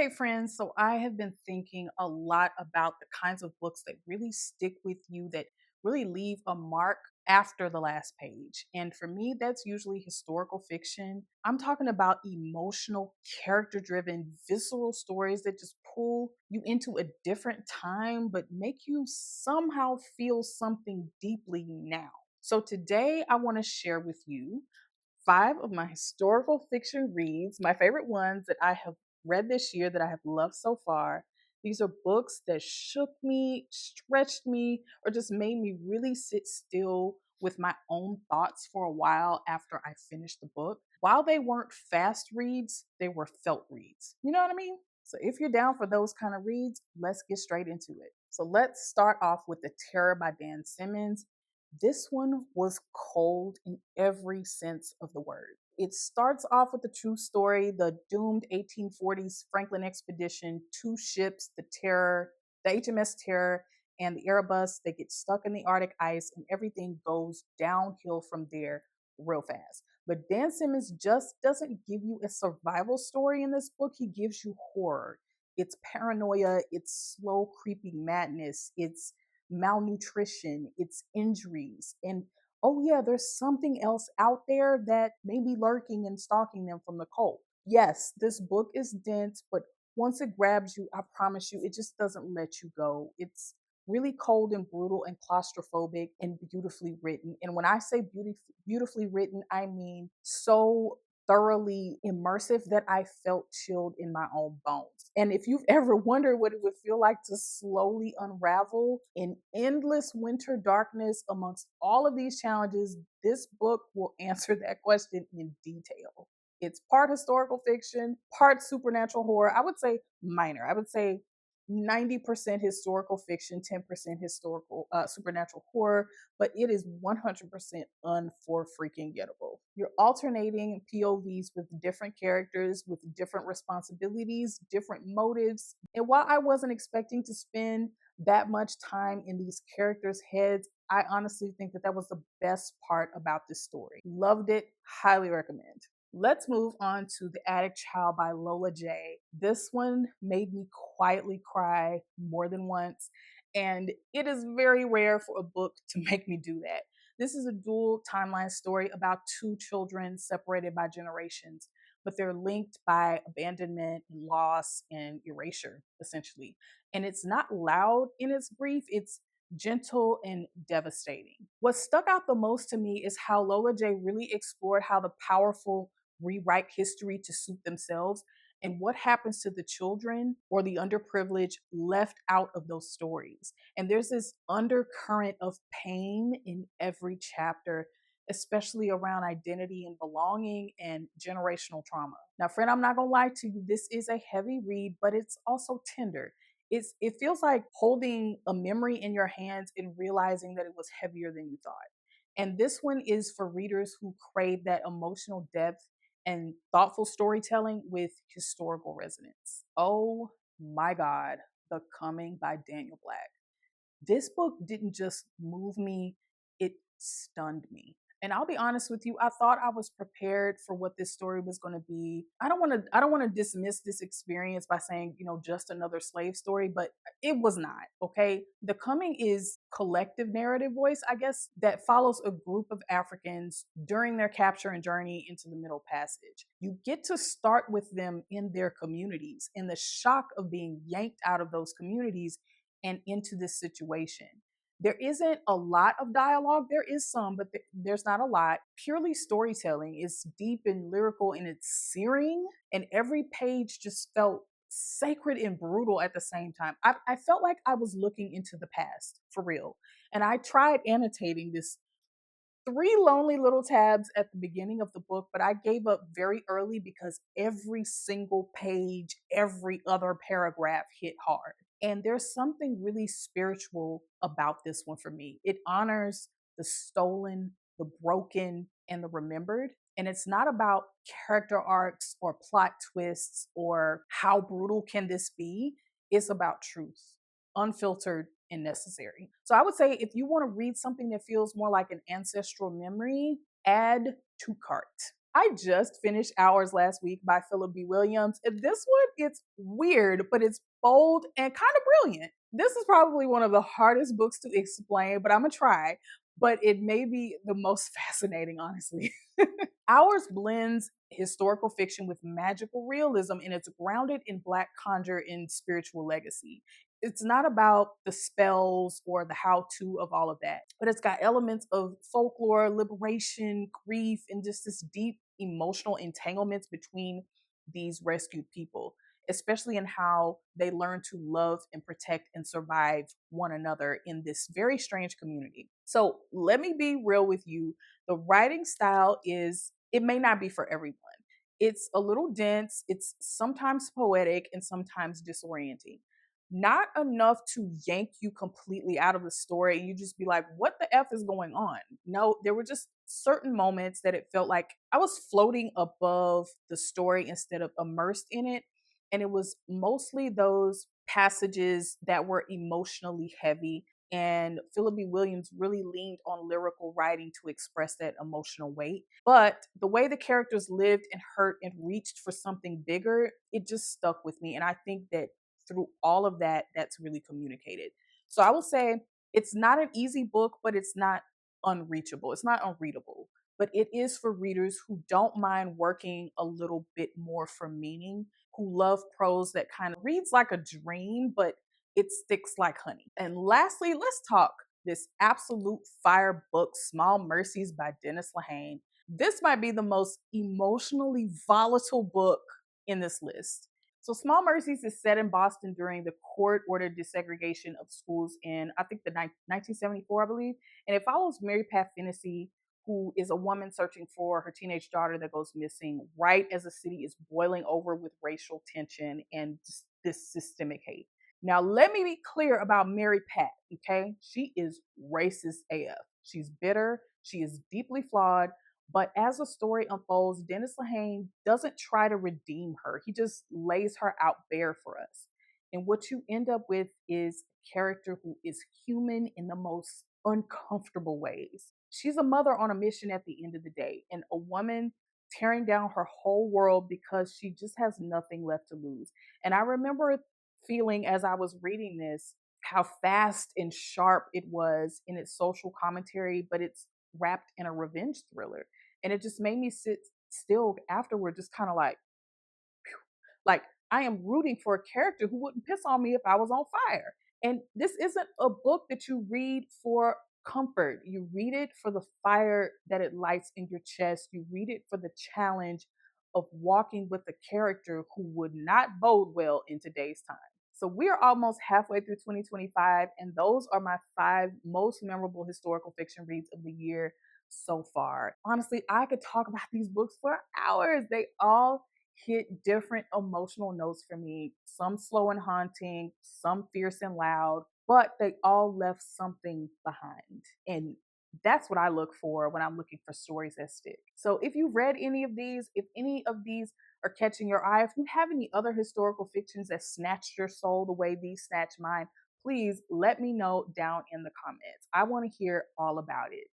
Hey friends, so I have been thinking a lot about the kinds of books that really stick with you, that really leave a mark after the last page. And for me, that's usually historical fiction. I'm talking about emotional, character driven, visceral stories that just pull you into a different time, but make you somehow feel something deeply now. So today, I want to share with you five of my historical fiction reads, my favorite ones that I have read this year that I have loved so far. These are books that shook me, stretched me, or just made me really sit still with my own thoughts for a while after I finished the book. While they weren't fast reads, they were felt reads. You know what I mean? So if you're down for those kind of reads, let's get straight into it. So let's start off with The Terror by Dan Simmons. This one was cold in every sense of the word. It starts off with the true story, the doomed 1840s Franklin expedition, two ships, the Terror, the HMS Terror, and the Erebus. They get stuck in the Arctic ice, and everything goes downhill from there real fast. But Dan Simmons just doesn't give you a survival story in this book. He gives you horror. It's paranoia, it's slow, creepy madness, it's malnutrition, it's injuries, and oh yeah, there's something else out there that may be lurking and stalking them from the cold. Yes, this book is dense, but once it grabs you, I promise you, it just doesn't let you go. It's really cold and brutal and claustrophobic and beautifully written. And when I say beautifully written, I mean so thoroughly immersive that I felt chilled in my own bones. And if you've ever wondered what it would feel like to slowly unravel in endless winter darkness amongst all of these challenges, this book will answer that question in detail. It's part historical fiction, part supernatural horror. I would say minor. I would say 90% historical fiction, 10% historical supernatural horror, but it is 100% unfor freaking gettable. You're alternating POVs with different characters, with different responsibilities, different motives. And while I wasn't expecting to spend that much time in these characters' heads, I honestly think that that was the best part about this story. Loved it, highly recommend. Let's move on to The Attic Child by Lola Jaye. This one made me quietly cry more than once, and it is very rare for a book to make me do that. This is a dual timeline story about two children separated by generations, but they're linked by abandonment and loss and erasure, essentially. And it's not loud in its grief, it's gentle and devastating. What stuck out the most to me is how Lola Jaye really explored how the powerful rewrite history to suit themselves and what happens to the children or the underprivileged left out of those stories. And there's this undercurrent of pain in every chapter, especially around identity and belonging and generational trauma. Now, friend, I'm not gonna lie to you, this is a heavy read, but it's also tender. It feels like holding a memory in your hands and realizing that it was heavier than you thought. And this one is for readers who crave that emotional depth and thoughtful storytelling with historical resonance. Oh my God, The Coming by Daniel Black. This book didn't just move me, it stunned me. And I'll be honest with you, I thought I was prepared for what this story was going to be. I don't want to dismiss this experience by saying, just another slave story, but it was not, okay? The Coming is collective narrative voice, I guess, that follows a group of Africans during their capture and journey into the Middle Passage. You get to start with them in their communities and the shock of being yanked out of those communities and into this situation. There isn't a lot of dialogue. There is some, but there's not a lot. Purely storytelling. Is deep and lyrical and it's searing, and every page just felt sacred and brutal at the same time. I felt like I was looking into the past for real. And I tried annotating this three lonely little tabs at the beginning of the book, but I gave up very early because every single page, every other paragraph hit hard. And there's something really spiritual about this one for me. It honors the stolen, the broken, and the remembered. And it's not about character arcs or plot twists or how brutal can this be. It's about truth, unfiltered and necessary. So I would say if you want to read something that feels more like an ancestral memory, add to cart. I just finished Hours last week by Phillip B. Williams. And this one, it's weird, but it's bold and kind of brilliant. This is probably one of the hardest books to explain, but I'm going to try. But it may be the most fascinating, honestly. Ours blends historical fiction with magical realism, and it's grounded in Black conjure and spiritual legacy. It's not about the spells or the how to of all of that, but it's got elements of folklore, liberation, grief, and just this deep emotional entanglements between these rescued people, especially in how they learn to love and protect and survive one another in this very strange community. So let me be real with you. The writing style it may not be for everyone. It's a little dense, it's sometimes poetic, and sometimes disorienting. Not enough to yank you completely out of the story and you just be like, what the F is going on? No, there were just certain moments that it felt like I was floating above the story instead of immersed in it. And it was mostly those passages that were emotionally heavy. And Phillip B. Williams really leaned on lyrical writing to express that emotional weight. But the way the characters lived and hurt and reached for something bigger, it just stuck with me. And I think that through all of that, that's really communicated. So I will say it's not an easy book, but it's not unreachable. It's not unreadable, but it is for readers who don't mind working a little bit more for meaning, who love prose that kind of reads like a dream, but it sticks like honey. And lastly, let's talk this absolute fire book, Small Mercies by Dennis Lehane. This might be the most emotionally volatile book in this list. So, Small Mercies is set in Boston during the court ordered desegregation of schools in, I think, the 1974, I believe. And it follows Mary Pat Fennessy, who is a woman searching for her teenage daughter that goes missing right as the city is boiling over with racial tension and this systemic hate. Now, let me be clear about Mary Pat, okay? She is racist AF. She's bitter, she is deeply flawed, but as the story unfolds, Dennis Lehane doesn't try to redeem her. He just lays her out bare for us. And what you end up with is a character who is human in the most uncomfortable ways. She's a mother on a mission at the end of the day, and a woman tearing down her whole world because she just has nothing left to lose. And I remember feeling as I was reading this how fast and sharp it was in its social commentary, but it's wrapped in a revenge thriller. And it just made me sit still afterward, just kind of like I am rooting for a character who wouldn't piss on me if I was on fire. And this isn't a book that you read for comfort. You read it for the fire that it lights in your chest. You read it for the challenge of walking with a character who would not bode well in today's time. So we're almost halfway through 2025, and those are my 5 most memorable historical fiction reads of the year so far. Honestly, I could talk about these books for hours. They all hit different emotional notes for me, some slow and haunting, some fierce and loud, but they all left something behind. And that's what I look for when I'm looking for stories that stick. So if you've read any of these, if any of these are catching your eye, if you have any other historical fictions that snatched your soul the way these snatched mine, please let me know down in the comments. I want to hear all about it.